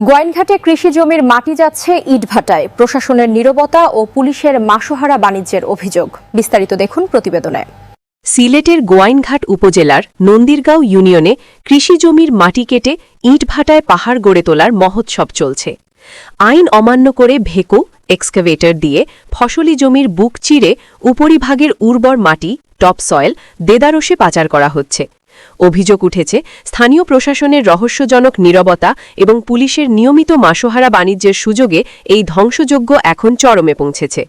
গোয়াইনঘাটে কৃষি জমির মাটি যাচ্ছে ইটভাটায়, প্রশাসনের নীরবতা ও পুলিশের মাসোহারা বাণিজ্যের অভিযোগ। বিস্তারিত দেখুন প্রতিবেদনে। সিলেটের গোয়াইনঘাট উপজেলার নন্দীরগাঁও ইউনিয়নে কৃষি জমির মাটি কেটে ইটভাটায় পাহাড় গড়ে তোলার মহোৎসব চলছে। আইন অমান্য করে ভেকু এক্সকাভেটর দিয়ে ফসলি জমির বুক চিরে উপরিভাগের উর্বর মাটি টপসয়েল দেদারসে পাচার করা হচ্ছে। অভিযোগ উঠেছে স্থানীয় প্রশাসনের রহস্যজনক নীরবতা এবং পুলিশের নিয়মিত মাসোহারা বাণিজ্যের সুযোগে এই ধ্বংসযজ্ঞ এখন চরমে পৌঁছেছে।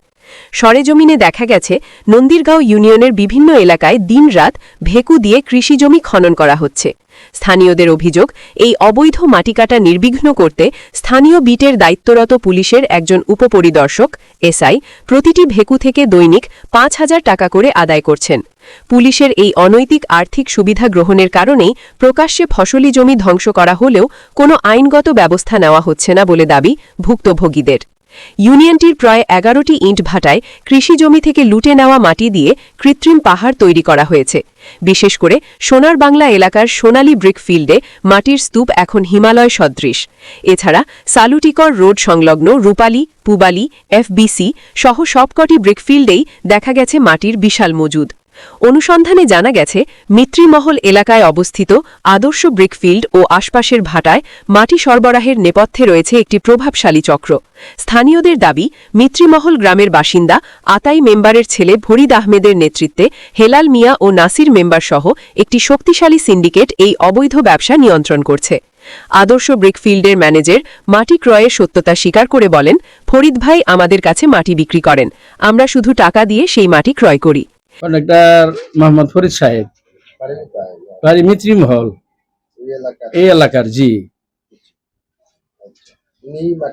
সরেজমিনে দেখা গেছে নন্দীরগাঁও ইউনিয়নের বিভিন্ন এলাকায় দিনরাত ভেকু দিয়ে কৃষিজমি খনন করা হচ্ছে। স্থানীয়দের অভিযোগ, এই অবৈধ মাটি কাটা নির্বিঘ্ন করতে স্থানীয় বিটের দায়িত্বরত পুলিশের একজন উপপরিদর্শক এসআই প্রতিটি ভেকু থেকে দৈনিক ৫,০০০ টাকা করে আদায় করছেন। পুলিশের এই অনৈতিক আর্থিক সুবিধা গ্রহণের কারণেই প্রকাশ্যে ফসলি জমি ধ্বংস করা হলেও কোনো আইনগত ব্যবস্থা নেওয়া হচ্ছে না বলে দাবি ভুক্তভোগীদের। ইউনিয়নটির প্রায় ১১টি ইটভাটায় কৃষি জমি থেকে লুটে নেওয়া মাটি দিয়ে কৃত্রিম পাহাড় তৈরি করা হয়েছে। বিশেষ করে সোনার বাংলা এলাকার সোনালী ব্রিকফিল্ডে মাটির স্তূপ এখন হিমালয় সদৃশ। এছাড়া সালুটিকর রোড সংলগ্ন রূপালী, পুবালী, এফবিসি সহ সবকটি ব্রিকফিল্ডেই দেখা গেছে মাটির বিশাল মজুদ। অনুসন্ধানে জানা গেছে মিত্রিমহল এলাকায় অবস্থিত আদর্শ ব্রিকফিল্ড ও আশপাশের ভাটায় মাটি সরবরাহের নেপথ্যে রয়েছে একটি প্রভাবশালী চক্র। স্থানীয়দের দাবি, মিত্রিমহল গ্রামের বাসিন্দা আতাই মেম্বারের ছেলে ফরিদ আহমেদের নেতৃত্বে হেলাল মিয়া ও নাসির মেম্বার সহ একটি শক্তিশালী সিন্ডিকেট এই অবৈধ ব্যবসা নিয়ন্ত্রণ করছে। আদর্শ ব্রিকফিল্ডের ম্যানেজার মাটি ক্রয়ের সত্যতা স্বীকার করে বলেন, ফরিদ ভাই আমাদের কাছে মাটি বিক্রি করেন, আমরা শুধু টাকা দিয়ে সেই মাটি ক্রয় করি। কন্ট্রাক্টর মোহাম্মদ ফরিদ সাহেব, বাড়ি মিত্রিমহল এই এলাকার। জি,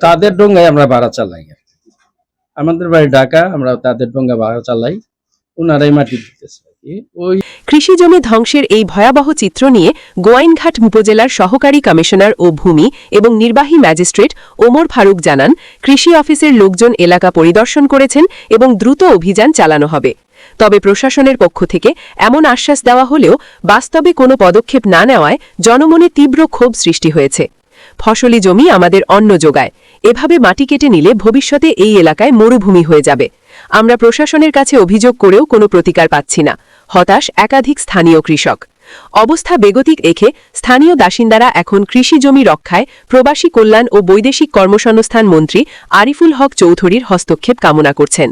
তাদের ডোঙ্গায় আমরা ভাড়া চালাই। আমাদের বাড়ি ঢাকা, আমরা তাদের ডোঙ্গা ভাড়া চালাই, ওনারাই মাটি দিতেছে। কৃষি জমি ধ্বংসের এই ভয়াবহ চিত্র নিয়ে গোয়াইনঘাট উপজেলার সহকারী কমিশনার ও ভূমি এবং নির্বাহী ম্যাজিস্ট্রেট ওমর ফারুক জানান, কৃষি অফিসের লোকজন এলাকা পরিদর্শন করেছেন এবং দ্রুত অভিযান চালানো হবে। তবে প্রশাসনের পক্ষ থেকে এমন আশ্বাস দেওয়া হলেও বাস্তবে কোনো পদক্ষেপ না নেওয়ায় জনমনে তীব্র ক্ষোভ সৃষ্টি হয়েছে। ফসলি জমি আমাদের অন্ন যোগায়, এভাবে মাটি কেটে নিলে ভবিষ্যতে এই এলাকায় মরুভূমি হয়ে যাবে। আমরা প্রশাসনের কাছে অভিযোগ করেও কোনো প্রতিকার পাচ্ছি না, হতাশ একাধিক স্থানীয় কৃষক। অবস্থা বেগতিক রেখে স্থানীয় বাসিন্দারা এখন কৃষি জমি রক্ষায় প্রবাসী কল্যাণ ও বৈদেশিক কর্মসংস্থান মন্ত্রী আরিফুল হক চৌধুরীর হস্তক্ষেপ কামনা করছেন।